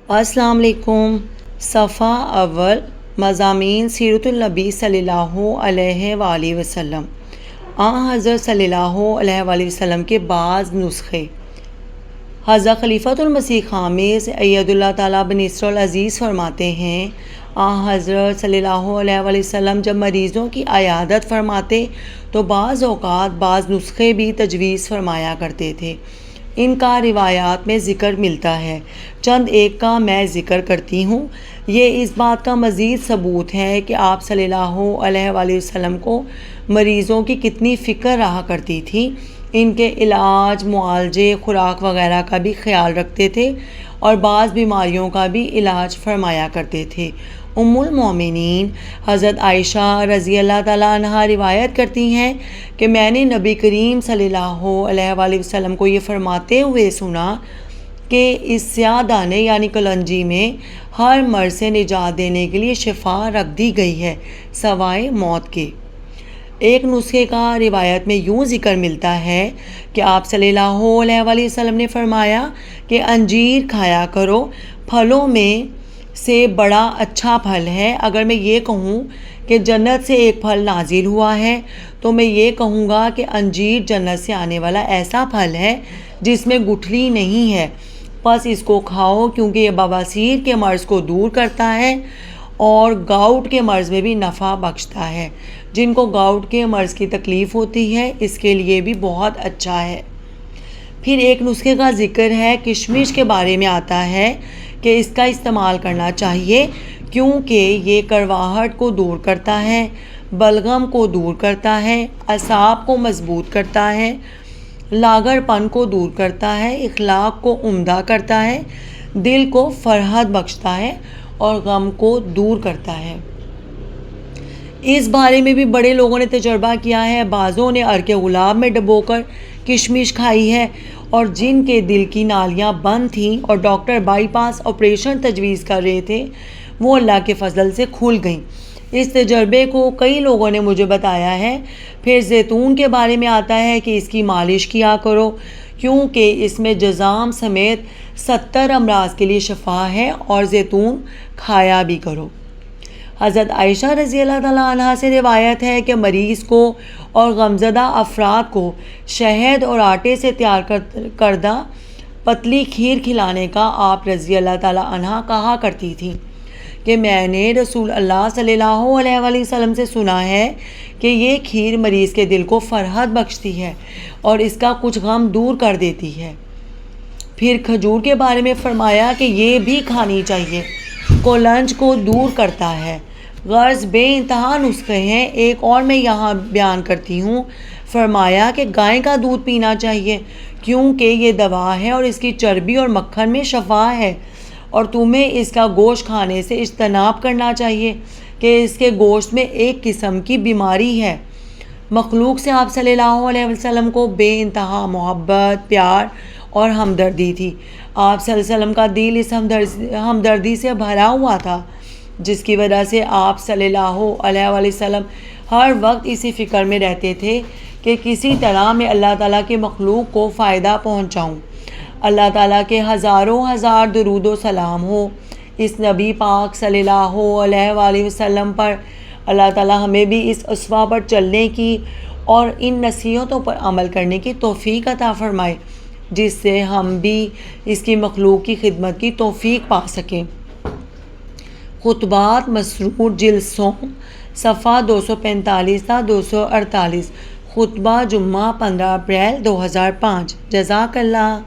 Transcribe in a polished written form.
السلام علیکم۔ صفحہ اول، مضامین سیرت النبی صلی اللہ علیہ وآلہ وسلم۔ حضرت صلی اللہ علیہ وآلہ وسلم کے بعض نسخے۔ حضرت خلیفۃ المسیح خامس اید اللہ تعالیٰ بنصر العزیز فرماتے ہیں، حضرت صلی اللہ علیہ وآلہ وسلم جب مریضوں کی عیادت فرماتے تو بعض اوقات بعض نسخے بھی تجویز فرمایا کرتے تھے۔ ان کا روایات میں ذکر ملتا ہے، چند ایک کا میں ذکر کرتی ہوں۔ یہ اس بات کا مزید ثبوت ہے کہ آپ صلی اللہ علیہ وآلہ وسلم کو مریضوں کی کتنی فکر رہا کرتی تھی۔ ان کے علاج، معالجے، خوراک وغیرہ کا بھی خیال رکھتے تھے اور بعض بیماریوں کا بھی علاج فرمایا کرتے تھے۔ ام المومنین حضرت عائشہ رضی اللہ تعالیٰ عنہا روایت کرتی ہیں کہ میں نے نبی کریم صلی اللہ علیہ وآلہ وسلم کو یہ فرماتے ہوئے سنا کہ اس سیاہ دانے یعنی کلنجی میں ہر مرض سے نجات دینے کے لیے شفا رکھ دی گئی ہے سوائے موت کے۔ ایک نسخے کا روایت میں یوں ذکر ملتا ہے کہ آپ صلی اللہ علیہ وآلہ وسلم نے فرمایا کہ انجیر کھایا کرو، پھلوں میں سے بڑا اچھا پھل ہے۔ اگر میں یہ کہوں کہ جنت سے ایک پھل نازل ہوا ہے تو میں یہ کہوں گا کہ انجیر جنت سے آنے والا ایسا پھل ہے جس میں گٹھلی نہیں ہے، بس اس کو کھاؤ کیونکہ یہ بواسیر کے مرض کو دور کرتا ہے اور گاؤٹ کے مرض میں بھی نفع بخشتا ہے۔ جن کو گاؤٹ کے مرض کی تکلیف ہوتی ہے اس کے لیے بھی بہت اچھا ہے۔ پھر ایک نسخے کا ذکر ہے، کشمش کے بارے میں آتا ہے کہ اس کا استعمال کرنا چاہیے کیونکہ یہ کڑواہٹ کو دور کرتا ہے، بلغم کو دور کرتا ہے، اعصاب کو مضبوط کرتا ہے، لاغر پن کو دور کرتا ہے، اخلاق کو عمدہ کرتا ہے، دل کو فرحت بخشتا ہے اور غم کو دور کرتا ہے۔ اس بارے میں بھی بڑے لوگوں نے تجربہ کیا ہے۔ بعضوں نے عرق گلاب میں ڈبو کر کشمش کھائی ہے اور جن کے دل کی نالیاں بند تھیں اور ڈاکٹر بائی پاس آپریشن تجویز کر رہے تھے وہ اللہ کے فضل سے کھل گئیں۔ اس تجربے کو کئی لوگوں نے مجھے بتایا ہے۔ پھر زیتون کے بارے میں آتا ہے کہ اس کی مالش کیا کرو کیونکہ اس میں جذام سمیت 70 امراض کے لیے شفا ہے اور زیتون کھایا بھی کرو۔ حضرت عائشہ رضی اللہ تعالیٰ عنہا سے روایت ہے کہ مریض کو اور غمزدہ افراد کو شہد اور آٹے سے تیار کردہ پتلی کھیر کھلانے کا آپ رضی اللہ تعالیٰ عنہا کہا کرتی تھیں کہ میں نے رسول اللہ صلی اللہ علیہ وآلہ وسلم سے سنا ہے کہ یہ کھیر مریض کے دل کو فرحت بخشتی ہے اور اس کا کچھ غم دور کر دیتی ہے۔ پھر کھجور کے بارے میں فرمایا کہ یہ بھی کھانی چاہیے، کولنج کو دور کرتا ہے۔ غرض بے انتہا نسخے ہیں۔ ایک اور میں یہاں بیان کرتی ہوں۔ فرمایا کہ گائے کا دودھ پینا چاہیے کیونکہ یہ دوا ہے اور اس کی چربی اور مکھن میں شفا ہے، اور تمہیں اس کا گوشت کھانے سے اجتناب کرنا چاہیے کہ اس کے گوشت میں ایک قسم کی بیماری ہے۔ مخلوق سے آپ صلی اللہ علیہ وسلم کو بے انتہا محبت، پیار اور ہمدردی تھی۔ آپ صلی اللہ علیہ وسلم کا دل اس ہمدردی سے بھرا ہوا تھا جس کی وجہ سے آپ صلی اللہ علیہ وآلہ وسلم ہر وقت اسی فکر میں رہتے تھے کہ کسی طرح میں اللہ تعالیٰ کی مخلوق کو فائدہ پہنچاؤں۔ اللہ تعالیٰ کے ہزاروں ہزار درود و سلام ہو اس نبی پاک صلی اللہ علیہ وآلہ وسلم پر۔ اللہ تعالیٰ ہمیں بھی اس اسوہ پر چلنے کی اور ان نصیحتوں پر عمل کرنے کی توفیق عطا فرمائے جس سے ہم بھی اس کی مخلوق کی خدمت کی توفیق پا سکیں۔ خطبات مسرور جلد سوم، صفحہ 245 تا 248۔ خطبہ جمعہ 15 اپریل 2005۔ جزاک اللہ۔